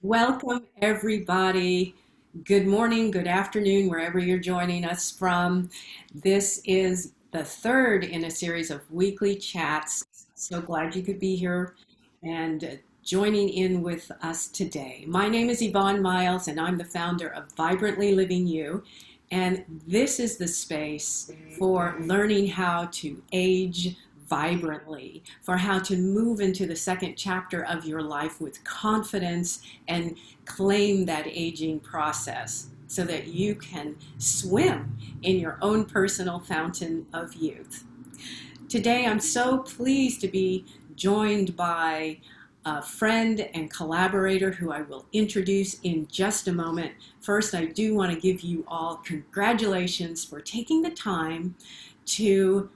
Welcome, everybody. Good morning, good afternoon, wherever you're joining us from. This is the third in a series of weekly chats. So glad you could be here and joining in with us today. My name is Yvonne Miles, and I'm the founder of Vibrantly Living You. And this is the space for learning how to age vibrantly, for how to move into the second chapter of your life with confidence and claim that aging process so that you can swim in your own personal fountain of youth. Today, I'm so pleased to be joined by a friend and collaborator who I will introduce in just a moment. First, I do want to give you all congratulations for taking the time to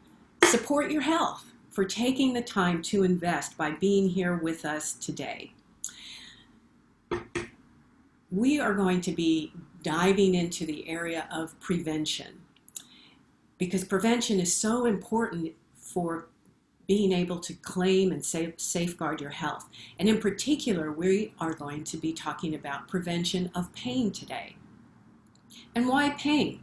support your health, for taking the time to invest by being here with us today. We are going to be diving into the area of prevention because prevention is so important for being able to claim and safeguard your health. And in particular, we are going to be talking about prevention of pain today. And why pain?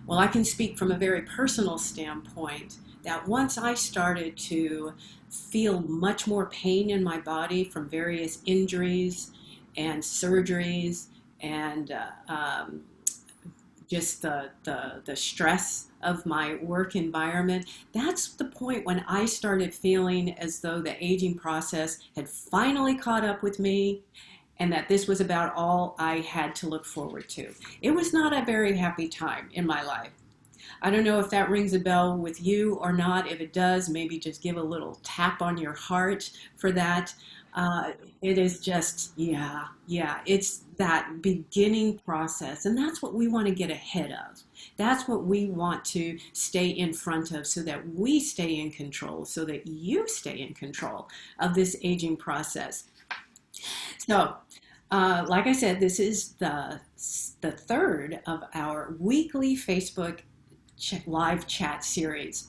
Well, I can speak from a very personal standpoint that once I started to feel much more pain in my body from various injuries and surgeries and just the stress of my work environment, that's the point when I started feeling as though the aging process had finally caught up with me and that this was about all I had to look forward to. It was not a very happy time in my life. I don't know if that rings a bell with you or not. If it does, maybe just give a little tap on your heart for that. It is just, yeah, it's that beginning process. And that's what we want to get ahead of. That's what we want to stay in front of so that we stay in control, so that you stay in control of this aging process. So, like I said, this is the third of our weekly Facebook live chat series.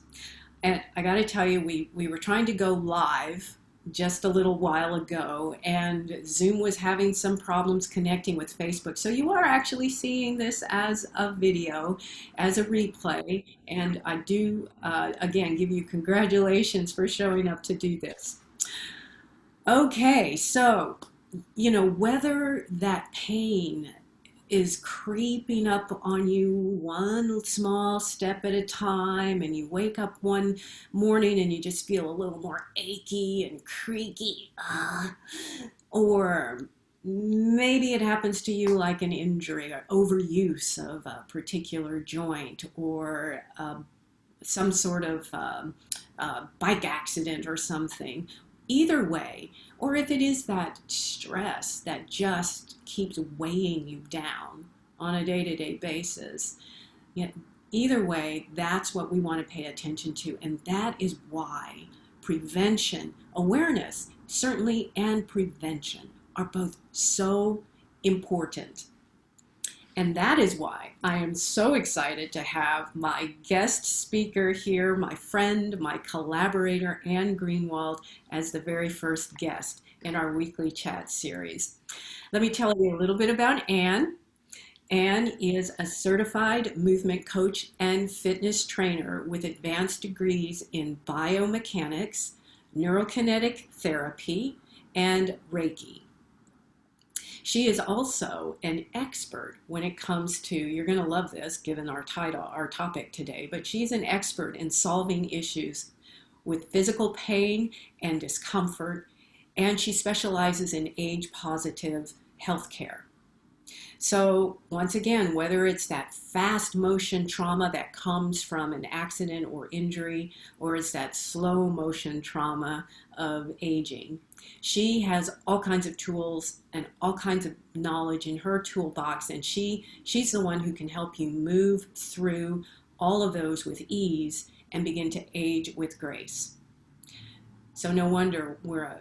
And I got to tell you, we were trying to go live just a little while ago, and Zoom was having some problems connecting with Facebook. So you are actually seeing this as a video, as a replay. And I do, again, give you congratulations for showing up to do this. Okay, so, whether that pain is creeping up on you one small step at a time, and you wake up one morning and you just feel a little more achy and creaky, or maybe it happens to you like an injury or overuse of a particular joint, or some sort of bike accident or something. Either way, or if it is that stress that just keeps weighing you down on a day-to-day basis, either way, that's what we want to pay attention to. And that is why prevention, awareness, certainly, and prevention are both so important. And that is why I am so excited to have my guest speaker here, my friend, my collaborator, Anne Greenwald, as the very first guest in our weekly chat series. Let me tell you a little bit about Anne. Anne is a certified movement coach and fitness trainer with advanced degrees in biomechanics, neurokinetic therapy, and Reiki. She is also an expert when it comes to, you're going to love this given our title, our topic today, but she's an expert in solving issues with physical pain and discomfort, and she specializes in age-positive healthcare. So once again, whether it's that fast motion trauma that comes from an accident or injury, or it's that slow motion trauma of aging, she has all kinds of tools and all kinds of knowledge in her toolbox, and she's the one who can help you move through all of those with ease and begin to age with grace. So no wonder we're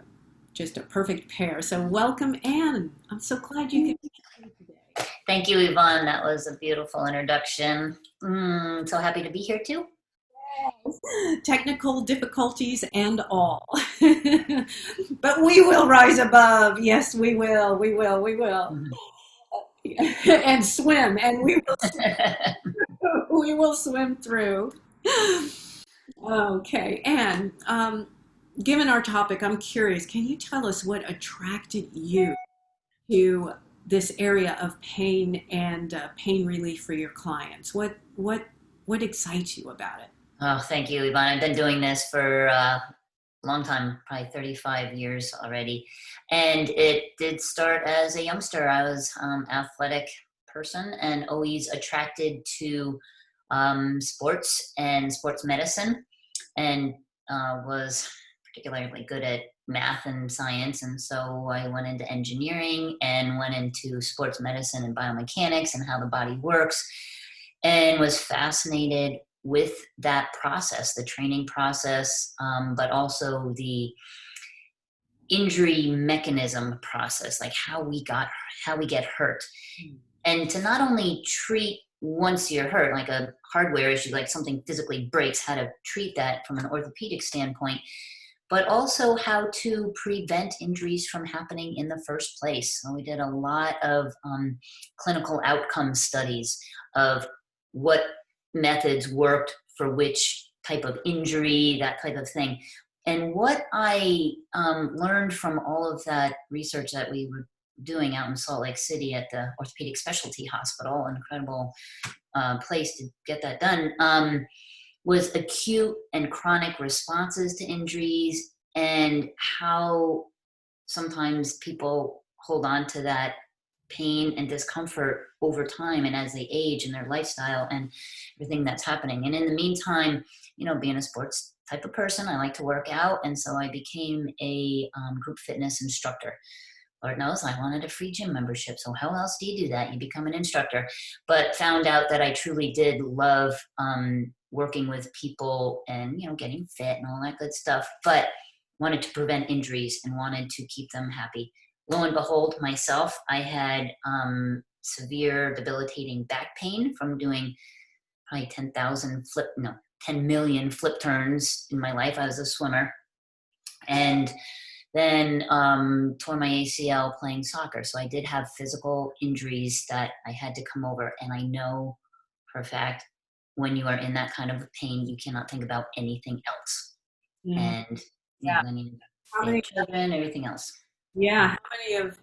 just a perfect pair. So welcome, Anne. I'm so glad you could be here today. Thank you, Yvonne. That was a beautiful introduction. So happy to be here too. Technical difficulties and all. But we will rise above. Yes, we will. We will. We will. And swim, and we will swim through. Okay, and given our topic, I'm curious. Can you tell us what attracted you to this area of pain and pain relief for your clients? What excites you about it? Oh, thank you, Yvonne. I've been doing this for a long time, probably 35 years already. And it did start as a youngster. I was athletic person and always attracted to sports and sports medicine, and was particularly good at math and science. And so I went into engineering and went into sports medicine and biomechanics and how the body works, and was fascinated with that process, the training process, but also the injury mechanism process, like how we get hurt, and to not only treat once you're hurt, like a hardware issue, like something physically breaks, how to treat that from an orthopedic standpoint, but also how to prevent injuries from happening in the first place. So we did a lot of clinical outcome studies of what methods worked for which type of injury, that type of thing. And what I learned from all of that research that we were doing out in Salt Lake City at the Orthopedic Specialty Hospital, an incredible place to get that done, was acute and chronic responses to injuries, and how sometimes people hold on to that pain and discomfort over time and as they age in their lifestyle and everything that's happening. And in the meantime, being a sports type of person, I like to work out. And so I became a group fitness instructor. Lord knows I wanted a free gym membership. So how else do you do that? You become an instructor. But found out that I truly did love working with people and, getting fit and all that good stuff, but wanted to prevent injuries and wanted to keep them happy. Lo and behold, myself, I had severe debilitating back pain from doing probably 10 million flip turns in my life. I was a swimmer. And then tore my ACL playing soccer. So I did have physical injuries that I had to come over. And I know for a fact, when you are in that kind of pain, you cannot think about anything else. Mm, And yeah. then you How have many? children, everything else. Yeah.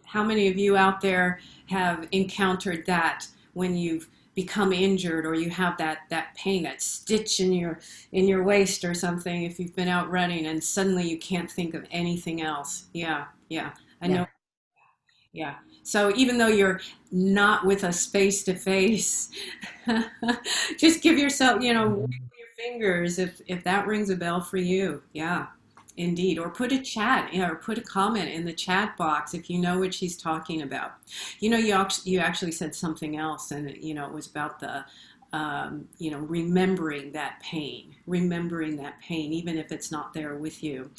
How many of you out there have encountered that when you've become injured or you have that pain, that stitch in your waist or something, if you've been out running and suddenly you can't think of anything else? Yeah. Yeah. I know. Yeah. Yeah. So even though you're not with us face to face, just give yourself, wiggle your fingers if that rings a bell for you. Yeah, indeed. Or put a chat, or put a comment in the chat box if you know what she's talking about. You actually said something else, and it was about the remembering that pain, even if it's not there with you.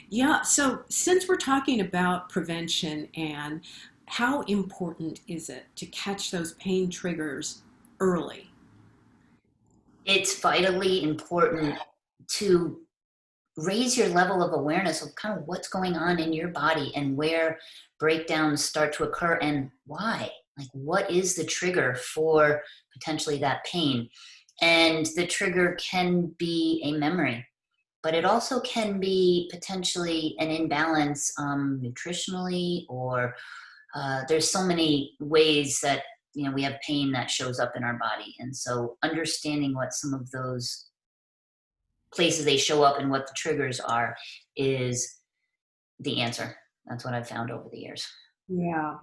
Yeah, so since we're talking about prevention, and how important is it to catch those pain triggers early? It's vitally important to raise your level of awareness of kind of what's going on in your body and where breakdowns start to occur and why. Like, what is the trigger for potentially that pain? And the trigger can be a memory, but it also can be potentially an imbalance nutritionally, or there's so many ways that we have pain that shows up in our body. And so understanding what some of those places they show up and what the triggers are is the answer. That's what I've found over the years. Yeah,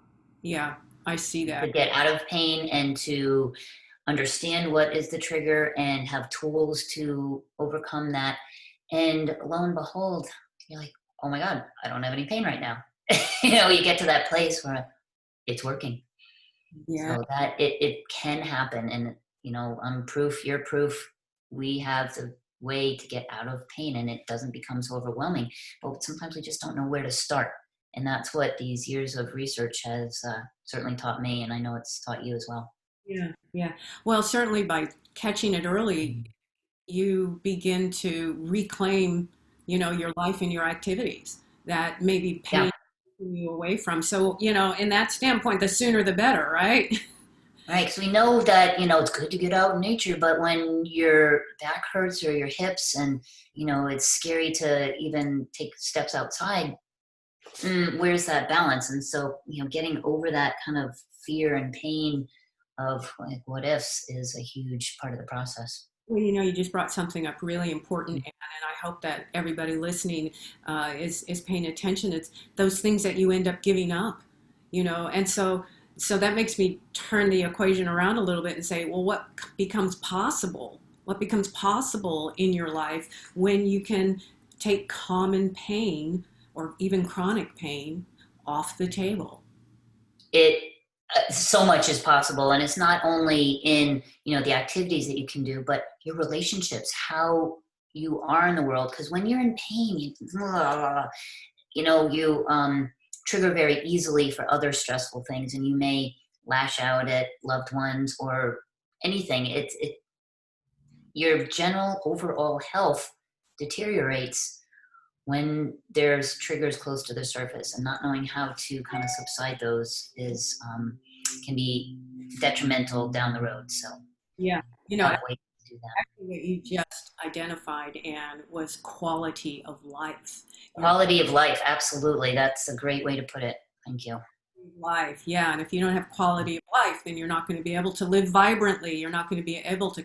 yeah, I see To that. get out of pain and to understand what is the trigger and have tools to overcome that. And lo and behold, you're like, oh my God, I don't have any pain right now. You get to that place where it's working. Yeah, So that it can happen. And, I'm proof, you're proof. We have the way to get out of pain and it doesn't become so overwhelming. But sometimes we just don't know where to start. And that's what these years of research has certainly taught me. And I know it's taught you as well. yeah, yeah. Well, certainly by catching it early, you begin to reclaim, your life and your activities that maybe Yeah. pain you away from. So, in that standpoint, the sooner the better, right? Right, because we know that it's good to get out in nature, but when your back hurts or your hips, and it's scary to even take steps outside, where's that balance? And so getting over that kind of fear and pain of like what ifs is a huge part of the process. Well, you just brought something up really important, and I hope that everybody listening is paying attention. It's those things that you end up giving up, and so that makes me turn the equation around a little bit and say, well, what becomes possible? What becomes possible in your life when you can take common pain or even chronic pain off the table? It So much is possible, and it's not only in the activities that you can do, but your relationships, how you are in the world. Because when you're in pain, you trigger very easily for other stressful things, and you may lash out at loved ones or anything. Your general overall health deteriorates when there's triggers close to the surface, and not knowing how to kind of subside those is can be detrimental down the road. So Yeah. have ways to do that. What you just identified and was quality of life. Your Quality of life, absolutely. That's a great way to put it. Thank you. life, yeah. And if you don't have quality of life, then you're not going to be able to live vibrantly. You're not going to be able to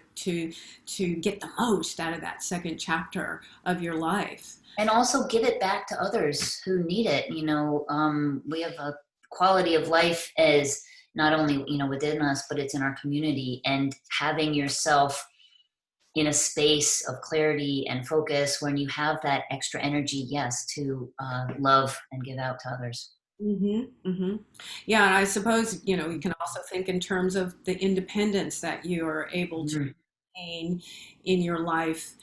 get the most out of that second chapter of your life. And also give it back to others who need it. We have a quality of life as not only within us, but it's in our community. And having yourself in a space of clarity and focus when you have that extra energy, yes, to love and give out to others. Hmm. Yeah, and I suppose, you can also think in terms of the independence that you are able to Mhm. maintain in your life.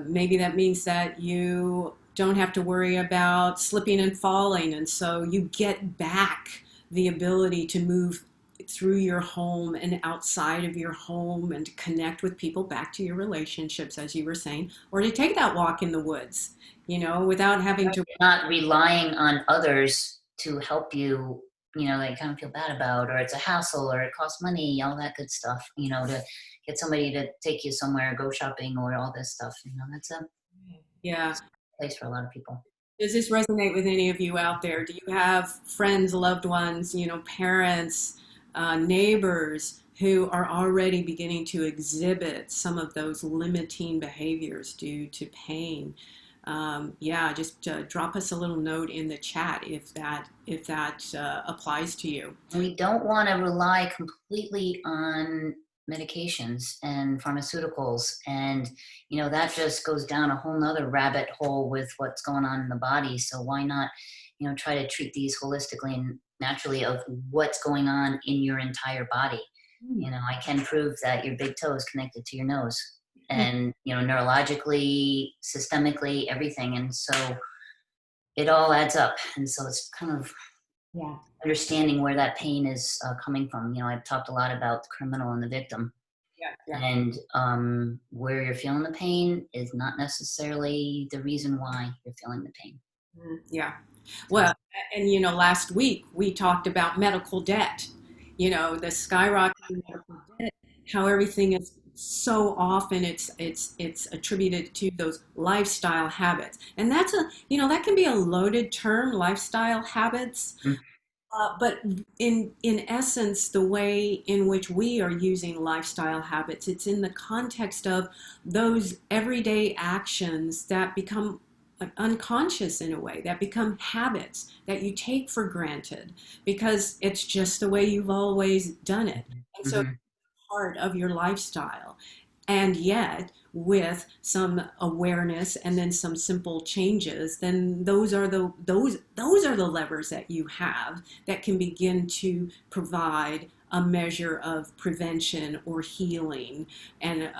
Maybe that means that you don't have to worry about slipping and falling, and so you get back the ability to move through your home and outside of your home and to connect with people, back to your relationships, as you were saying, or to take that walk in the woods, without having to. Not relying on others to help you, that you kind of feel bad about, or it's a hassle, or it costs money, all that good stuff, to get somebody to take you somewhere, go shopping, or all this stuff. That's a Yeah. place for a lot of people. Does this resonate with any of you out there? Do you have friends, loved ones, parents, neighbors who are already beginning to exhibit some of those limiting behaviors due to pain? Yeah, just drop us a little note in the chat if that applies to you. We don't want to rely completely on medications and pharmaceuticals, and that just goes down a whole nother rabbit hole with what's going on in the body. So why not try to treat these holistically and naturally of what's going on in your entire body. I can prove that your big toe is connected to your nose, and neurologically, systemically, everything. And so it all adds up, and so it's kind of Yeah, understanding where that pain is coming from. I've talked a lot about the criminal and the victim, yeah, yeah. and where you're feeling the pain is not necessarily the reason why you're feeling the pain. Yeah. So Well, and last week we talked about medical debt, the skyrocketing medical debt, how everything is so often it's attributed to those lifestyle habits. And that's that can be a loaded term, lifestyle habits. mm, But in essence, the way in which we are using lifestyle habits, it's in the context of those everyday actions that become unconscious in a way, that become habits that you take for granted because it's just the way you've always done it. And so mhm. part of your lifestyle. And yet, with some awareness and then some simple changes, then those are the levers that you have that can begin to provide a measure of prevention or healing and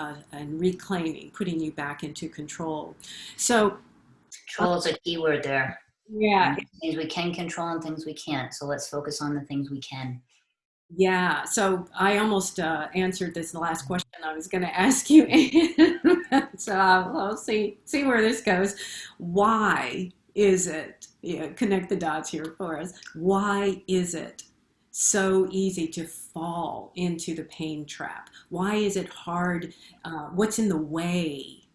reclaiming, putting you back into control. So, Control is a key word there. yeah, Things we can control and things we can't. So let's focus on the things we can. yeah. So I almost answered this last question I was going to ask you. So we'll see where this goes. Why is it? Connect the dots here for us. Why is it so easy to fall into the pain trap? Why is it hard? What's in the way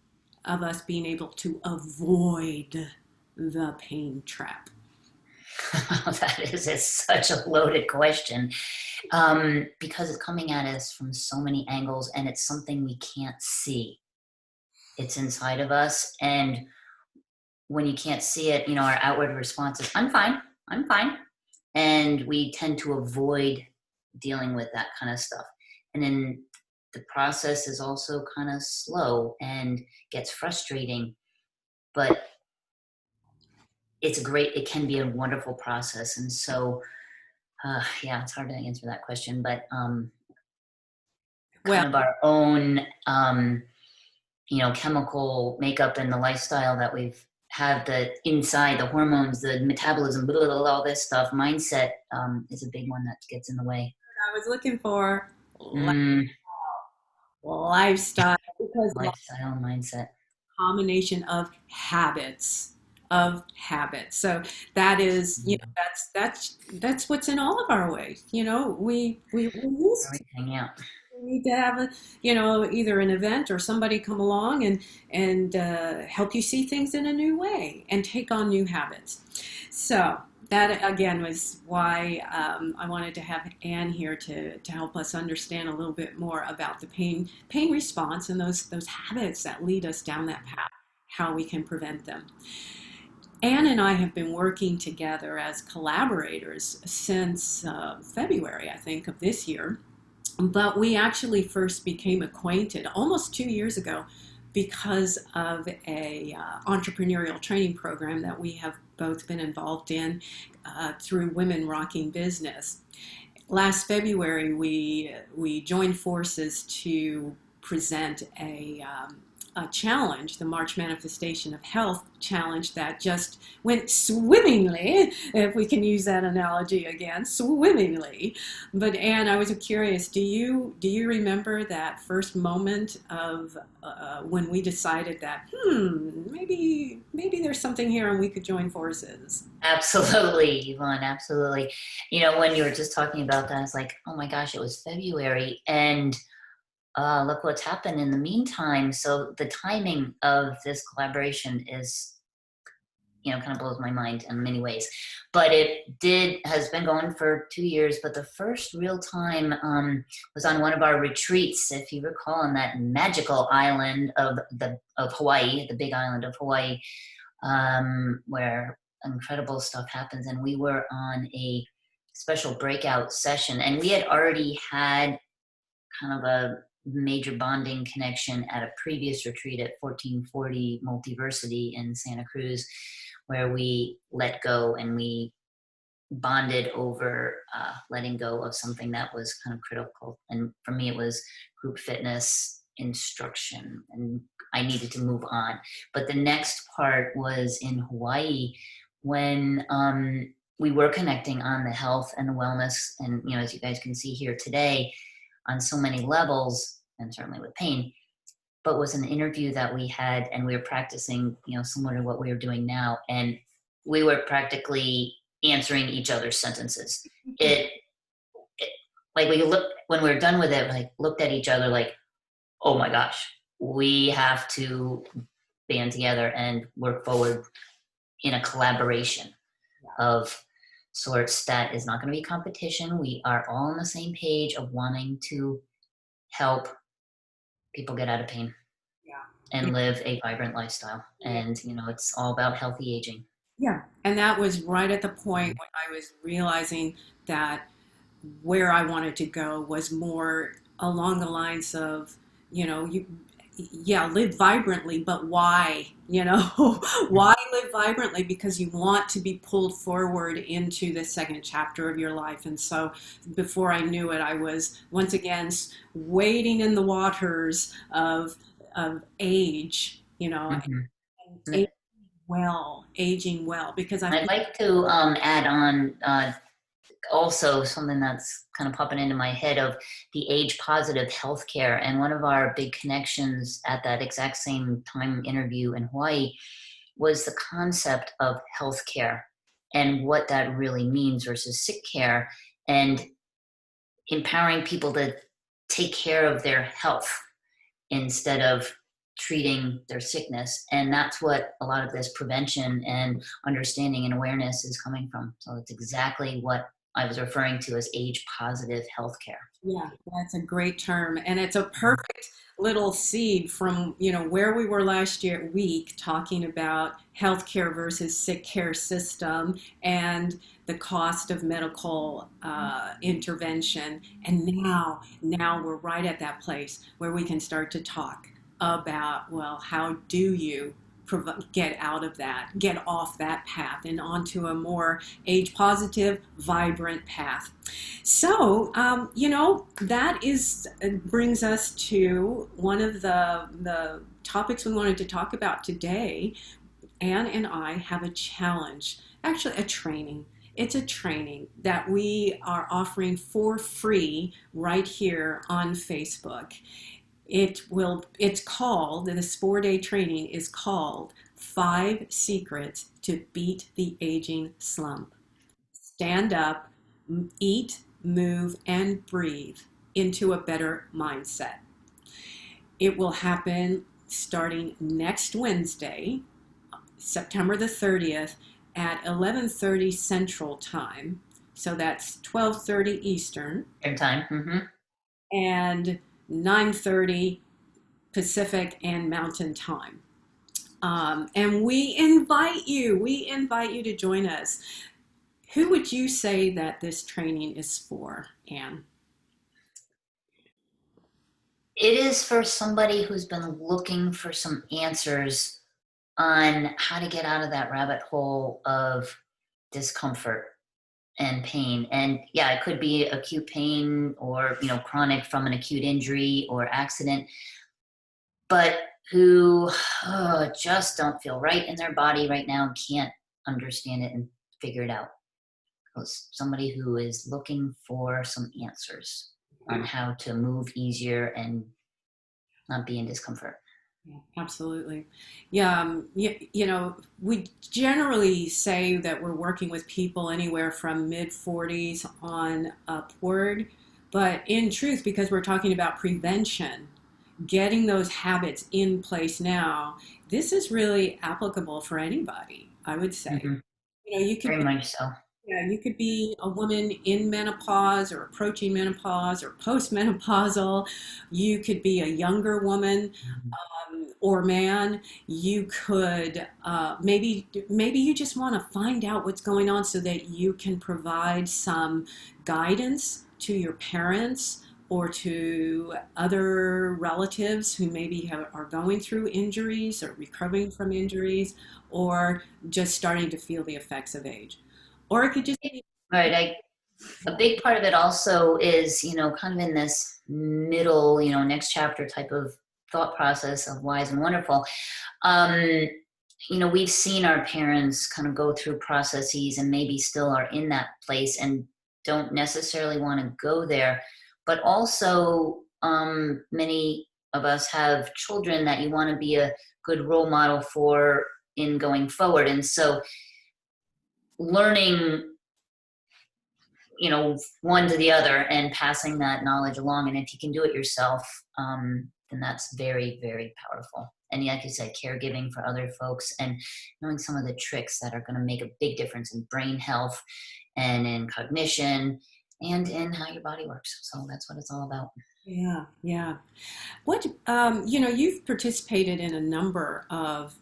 of us being able to avoid the pain trap? That is such a loaded question, because it's coming at us from so many angles, and it's something we can't see. It's inside of us, and when you can't see it, our outward response is, I'm fine, I'm fine. And we tend to avoid dealing with that kind of stuff. And then the process is also kind of slow and gets frustrating, but it can be a wonderful process. And so, yeah, it's hard to answer that question, but Well, kind of our own, chemical makeup and the lifestyle that we've had, the inside, the hormones, the metabolism, blah, blah, blah, all this stuff, mindset, is a big one that gets in the way. I was looking for Mm, lifestyle because lifestyle mindset. combination of habits. So that is, Mm, that's what's in all of our ways. We used to everything, yeah. need to have either an event or somebody come along and help you see things in a new way and take on new habits. So that again was why I wanted to have Anne here to help us understand a little bit more about the pain response and those habits that lead us down that path, how we can prevent them. Anne and I have been working together as collaborators since February, I think, of this year. But we actually first became acquainted almost 2 years ago because of a entrepreneurial training program that we have both been involved in through Women Rocking Business. Last February, we joined forces to present a challenge, the March Manifestation of Health challenge that just went swimmingly, if we can use that analogy again, swimmingly. But Anne, I was curious, do you remember that first moment of when we decided that maybe there's something here and we could join forces? Absolutely, Yvonne, absolutely. When you were just talking about that, it's like, oh my gosh, it was February, and look what's happened in the meantime. So the timing of this collaboration is, kind of blows my mind in many ways. But has been going for 2 years. But the first real time was on one of our retreats, if you recall, on that magical island of Hawaii, the big island of Hawaii, where incredible stuff happens. And we were on a special breakout session, and we had already had kind of a major bonding connection at a previous retreat at 1440 Multiversity in Santa Cruz, where we let go and we bonded over letting go of something that was kind of critical. And for me, it was group fitness instruction, and I needed to move on. But the next part was in Hawaii when we were connecting on the health and the wellness. And, as you guys can see here today, on so many levels, and certainly with pain, but was an interview that we had, and we were practicing, similar to what we are doing now. And we were practically answering each other's sentences. It like when we were done with it, like looked at each other like, oh my gosh, we have to band together and work forward in a collaboration of sorts that is not going to be competition. We are all on the same page of wanting to help people get out of pain Yeah. and live a vibrant lifestyle. Yeah. And, it's all about healthy aging. Yeah. And that was right at the point when I was realizing that where I wanted to go was more along the lines of, yeah, live vibrantly, but why? Why live vibrantly? Because you want to be pulled forward into the second chapter of your life. And so before I knew it, I was once again wading in the waters of age, Mm-hmm. aging aging well, because I I'd feel like to add on also something that's kind of popping into my head of the age positive healthcare. And one of our big connections at that exact same time interview in Hawaii was the concept of healthcare and what that really means versus sick care, and empowering people to take care of their health instead of treating their sickness. And that's what a lot of this prevention and understanding and awareness is coming from. So it's exactly what I was referring to as age positive healthcare. Yeah, that's a great term. And it's a perfect little seed from, where we were last year week talking about healthcare versus sick care system and the cost of medical intervention. And now we're right at that place where we can start to talk about, well, how do you get out of that, get off that path and onto a more age positive, vibrant path. So, that brings us to one of the topics we wanted to talk about today. Anne and I have a challenge, actually a training. It's a training that we are offering for free right here on Facebook. This 4-day training is called 5 Secrets to Beat the Aging Slump. Stand up, eat, move, and breathe into a better mindset. It will happen starting next Wednesday, September the 30th at 11:30 Central Time. So that's 12:30 Eastern In time. Mm-hmm. and 9:30 Pacific and Mountain Time. And we invite you to join us. Who would you say that this training is for, Anne? It is for somebody who's been looking for some answers on how to get out of that rabbit hole of discomfort and pain. And yeah, it could be acute pain or, chronic from an acute injury or accident, but who just don't feel right in their body right now and can't understand it and figure it out. Somebody who is looking for some answers on how to move easier and not be in discomfort. Yeah, absolutely. Yeah, we generally say that we're working with people anywhere from mid 40s on upward, but in truth, because we're talking about prevention, getting those habits in place now, this is really applicable for anybody, I would say. Mm-hmm. You could Very much so. Yeah, you could be a woman in menopause or approaching menopause or postmenopausal. You could be a younger woman or man. You could maybe you just want to find out what's going on so that you can provide some guidance to your parents or to other relatives who are going through injuries or recovering from injuries or just starting to feel the effects of age. Or it could just be, Right. A big part of it also is, kind of in this middle, next chapter type of thought process of wise and wonderful. Um, we've seen our parents kind of go through processes and maybe still are in that place and don't necessarily want to go there. But also, many of us have children that you want to be a good role model for in going forward. And so learning, one to the other and passing that knowledge along. And if you can do it yourself, then that's very, very powerful. And like you said, caregiving for other folks and knowing some of the tricks that are going to make a big difference in brain health and in cognition and in how your body works. So that's what it's all about. yeah, yeah. You've participated in a number of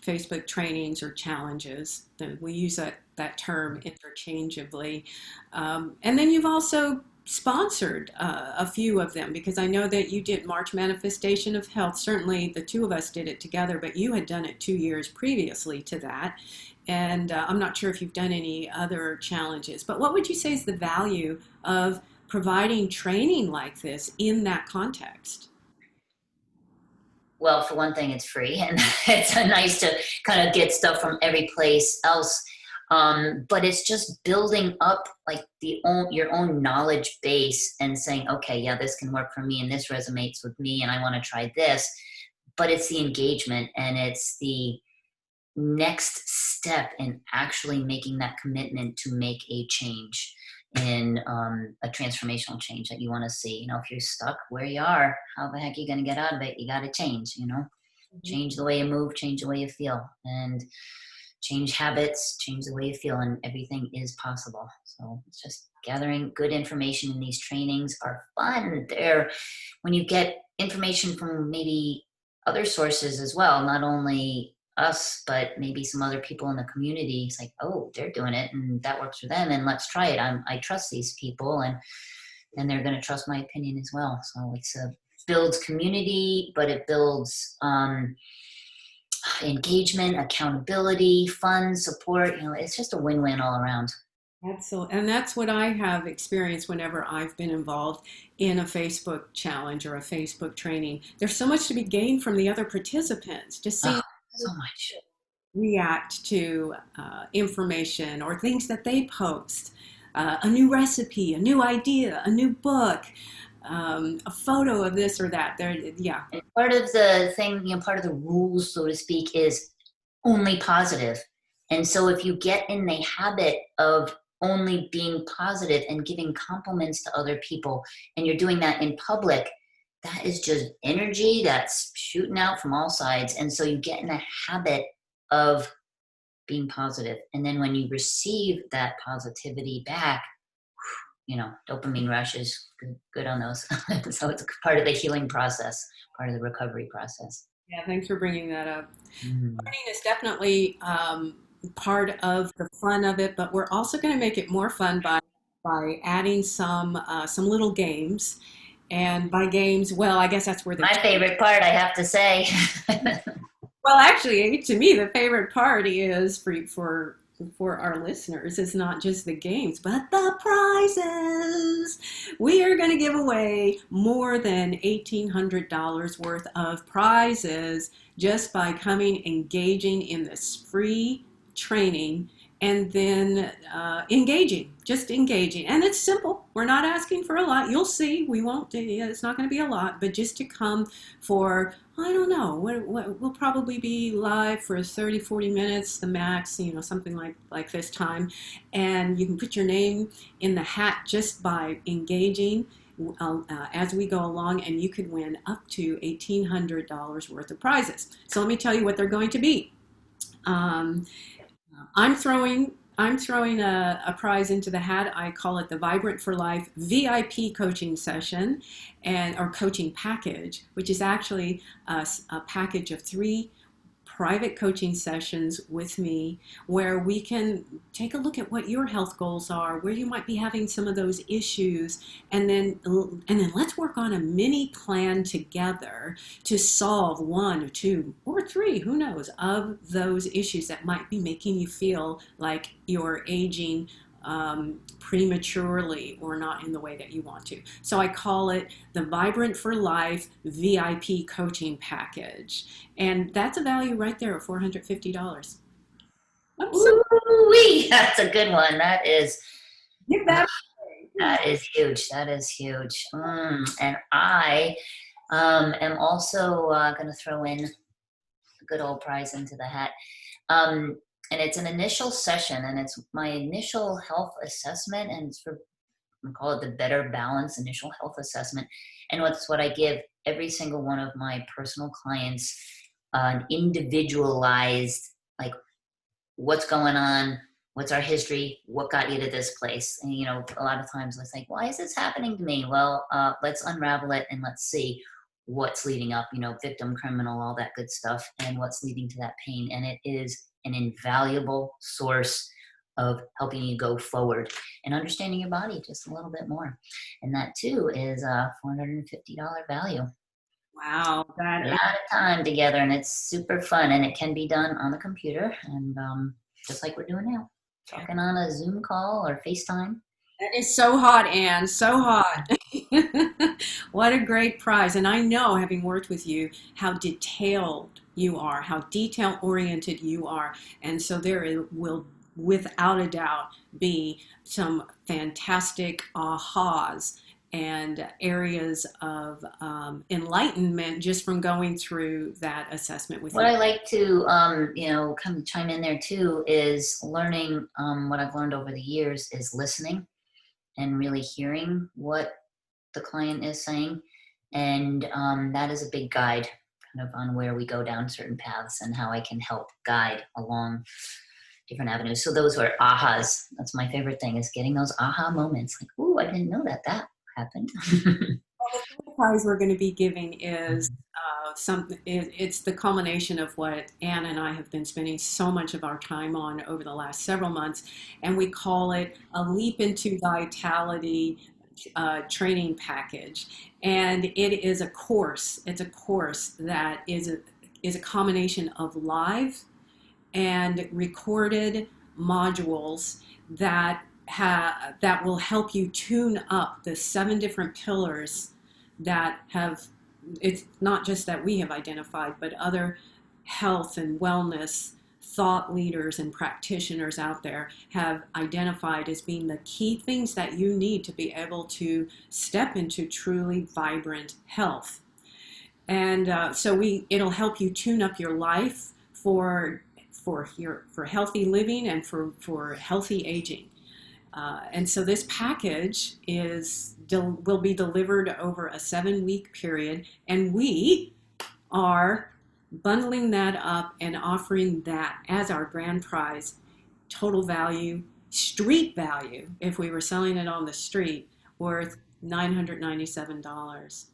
Facebook trainings or challenges. We use that term interchangeably. And then you've also sponsored a few of them because I know that you did March Manifestation of Health. Certainly the two of us did it together, but you had done it 2 years previously to that. And I'm not sure if you've done any other challenges, but what would you say is the value of providing training like this in that context? Well, for one thing, it's free and it's nice to kind of get stuff from every place else. But it's just building up like your own knowledge base and saying, okay, yeah, this can work for me and this resonates with me and I want to try this. But it's the engagement and it's the next step in actually making that commitment to make a change in a transformational change that you want to see. You know, if you're stuck where you are, how the heck are you going to get out of it? You got to change, you know, change the way you move, change the way you feel, and change habits, change the way you feel, and everything is possible. So it's just gathering good information in these trainings are fun. They're when you get information from maybe other sources as well, not only us, but maybe some other people in the community. It's like, oh, they're doing it and that works for them, and let's try it. I trust these people, and they're going to trust my opinion as well. So it's a builds community, but it builds engagement, accountability, fun, support. You know, it's just a win-win all around. Absolutely. And that's what I have experienced whenever I've been involved in a Facebook challenge or a Facebook training. There's so much to be gained from the other participants, just Oh, seeing so much. react to information or things that they post, a new recipe, a new idea, a new book, a photo of this or that. There, yeah. And part of the thing, you know, part of the rules, so to speak, is only positive. And so if you get in the habit of only being positive and giving compliments to other people, and you're doing that in public, that is just energy that's shooting out from all sides. And so you get in the habit of being positive. And then when you receive that positivity back, you know, dopamine rush is good on those. So it's part of the healing process, part of the recovery process. Yeah, thanks for bringing that up. Mm. Learning is definitely part of the fun of it, but we're also going to make it more fun by adding some little games. And by games, well, I guess that's where the My favorite part, I have to say. well, actually, to me, the favorite part is for our listeners is not just the games, but the prizes. We are going to give away more than $1,800 worth of prizes just by coming, engaging in this free training, and then just engaging. And it's simple. We're not asking for a lot. You'll see. We won't. It's not going to be a lot, but just to come for, I don't know, we'll probably be live for 30, 40 minutes, the max, you know, something like this time. And you can put your name in the hat just by engaging as we go along, and you could win up to $1,800 worth of prizes. So let me tell you what they're going to be. Um, I'm throwing a prize into the hat. I call it the Vibrant for Life VIP coaching session or coaching package, which is actually a package of 3 private coaching sessions with me where we can take a look at what your health goals are, where you might be having some of those issues, and then let's work on a mini plan together to solve 1 or 2 or 3, who knows, of those issues that might be making you feel like you're aging prematurely or not in the way that you want to. So I call it the Vibrant for Life VIP coaching package. And that's a value right there of $450. Ooh-wee, that's a good one. That is Give uh, that that is huge. That is huge. And I am also going to throw in a good old prize into the hat. And it's an initial session, and it's my initial health assessment, and it's for, we call it the Better Balance Initial Health Assessment. And what's what I give every single one of my personal clients, an individualized, like, what's going on, what's our history, what got you to this place. And, you know, a lot of times it's like, why is this happening to me? Well, let's unravel it and let's see what's leading up, you know, victim, criminal, all that good stuff, and what's leading to that pain. And it is an invaluable source of helping you go forward and understanding your body just a little bit more. And that too is a $450 value. Wow, A lot of time together, and it's super fun, and it can be done on the computer, and just like we're doing now, talking on a Zoom call or FaceTime. that is so hot, Anne, so hot. What a great prize. And I know, having worked with you, how detailed you are, how detail oriented you are. And so there will without a doubt be some fantastic ahas and areas of enlightenment just from going through that assessment with What you. I like to, kind of chime in there too is learning. What I've learned over the years is listening and really hearing what the client is saying, and that is a big guide, kind of on where we go down certain paths and how I can help guide along different avenues. So those were ahas. That's my favorite thing, is getting those aha moments. Like, ooh, I didn't know that happened. Well, the third prize we're going to be giving is it's the culmination of what Anne and I have been spending so much of our time on over the last several months, and we call it a Leap into Vitality training package. And it is a course. It's a course that is a combination of live and recorded modules that will help you tune up the 7 different pillars that have, it's not just that we have identified, but other health and wellness thought leaders and practitioners out there have identified as being the key things that you need to be able to step into truly vibrant health. And it'll help you tune up your life for healthy living and for healthy aging. And so this package will be delivered over a 7-week period, and we are bundling that up and offering that as our grand prize. Total value, street value, if we were selling it on the street, worth $997.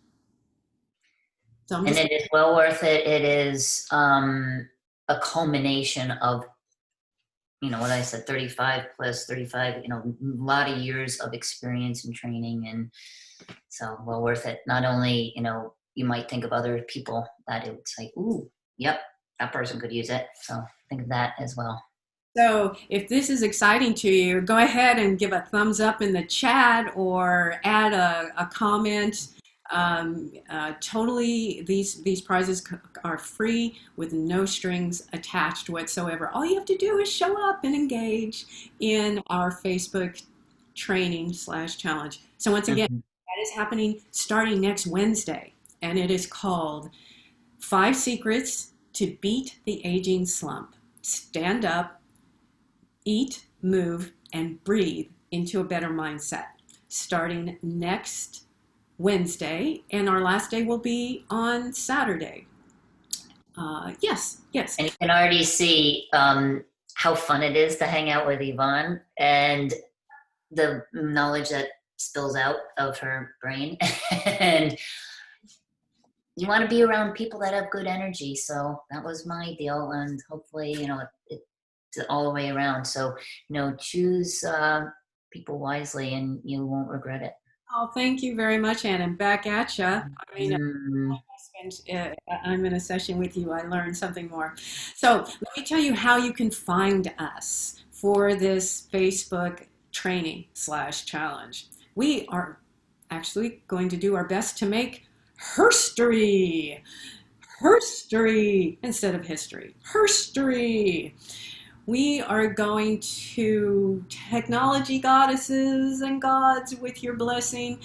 So I'm And just it is well worth it. It is a culmination of, what I said, 35 plus 35, a lot of years of experience and training. And so well worth it. Not only, you might think of other people that it's like, ooh, yep, that person could use it. So think of that as well. So if this is exciting to you, go ahead and give a thumbs up in the chat or add a comment. Totally, these prizes are free with no strings attached whatsoever. All you have to do is show up and engage in our Facebook training/challenge. So once again, Mhm. that is happening starting next Wednesday, and it is called 5 Secrets to Beat the Aging Slump. Stand up, eat, move, and breathe into a better mindset. Starting next Wednesday, and our last day will be on Saturday. Yes, yes. And you can already see how fun it is to hang out with Yvonne and the knowledge that spills out of her brain. And you want to be around people that have good energy. So that was my deal. And hopefully, it's all the way around. So, choose people wisely and you won't regret it. Oh, thank you very much, Ann. And back at you. I mean, Mm. I'm in a session with you. I learned something more. So let me tell you how you can find us for this Facebook training/challenge. We are actually going to do our best to make herstory, herstory instead of history, herstory. We are going to, technology goddesses and gods, with your blessing,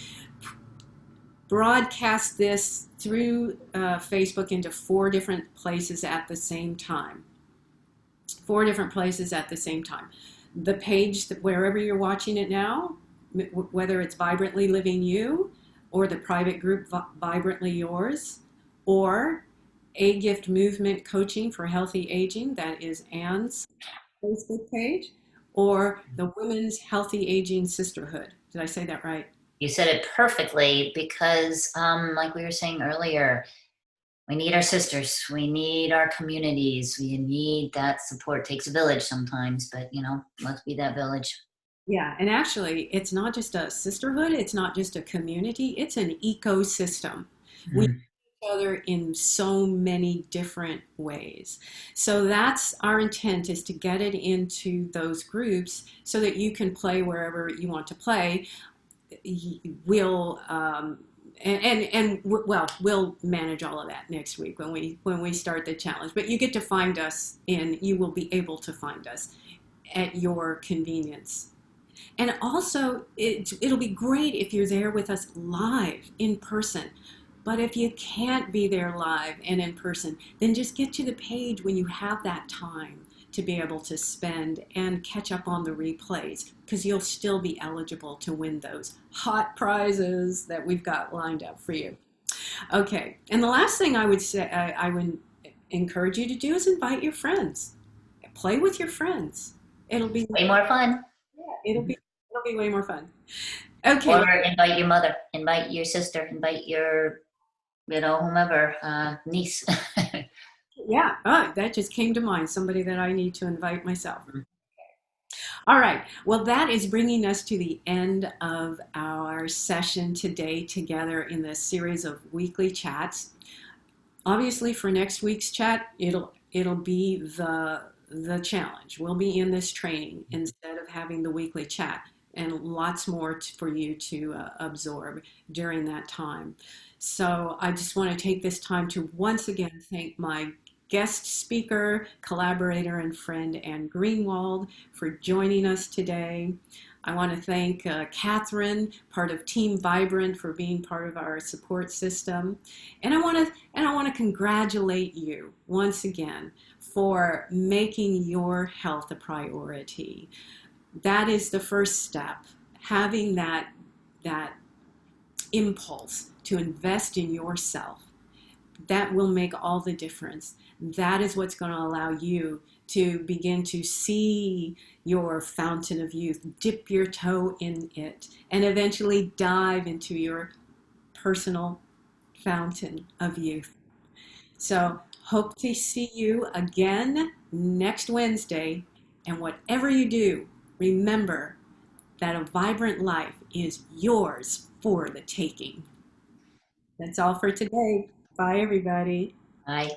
broadcast this through Facebook into 4 different places at the same time. 4 different places at the same time. The page, wherever you're watching it now, whether it's Vibrantly Living You, or the private group Vibrantly Yours, or A Gift Movement Coaching for Healthy Aging, that is Anne's Facebook page, or the Women's Healthy Aging Sisterhood. Did I say that right? You said it perfectly, because like we were saying earlier, we need our sisters, we need our communities, we need that support. It takes a village sometimes, but let's be that village. Yeah, and actually, it's not just a sisterhood, it's not just a community, it's an ecosystem. We Mm. each other in so many different ways. So that's our intent, is to get it into those groups so that you can play wherever you want to play. We'll we'll manage all of that next week when we start the challenge. But you get to find us, and you will be able to find us at your convenience. And also, it'll be great if you're there with us live in person. But if you can't be there live and in person, then just get to the page when you have that time to be able to spend and catch up on the replays, because you'll still be eligible to win those hot prizes that we've got lined up for you. Okay, and the last thing I would say, I would encourage you to do is invite your friends. Play with your friends. It'll be Way more fun. it'll be way more fun. Okay, Or invite your mother, invite your sister, invite your, whomever, niece. yeah, oh, that just came to mind. Somebody that I need to invite myself. All right. Well, that is bringing us to the end of our session today together in this series of weekly chats. Obviously, for next week's chat, it'll be the challenge. We'll be in this training instead of having the weekly chat, and lots more for you to absorb during that time. So I just want to take this time to once again thank my guest speaker, collaborator, and friend, Anne Greenwald, for joining us today. I want to thank Catherine, part of Team Vibrant, for being part of our support system. And I want to congratulate you once again for making your health a priority. That is the first step. Having that impulse to invest in yourself, that will make all the difference. That is what's going to allow you to begin to see your fountain of youth, dip your toe in it, and eventually dive into your personal fountain of youth. So, hope to see you again next Wednesday. And whatever you do, remember that a vibrant life is yours for the taking. That's all for today. Bye, everybody. Bye.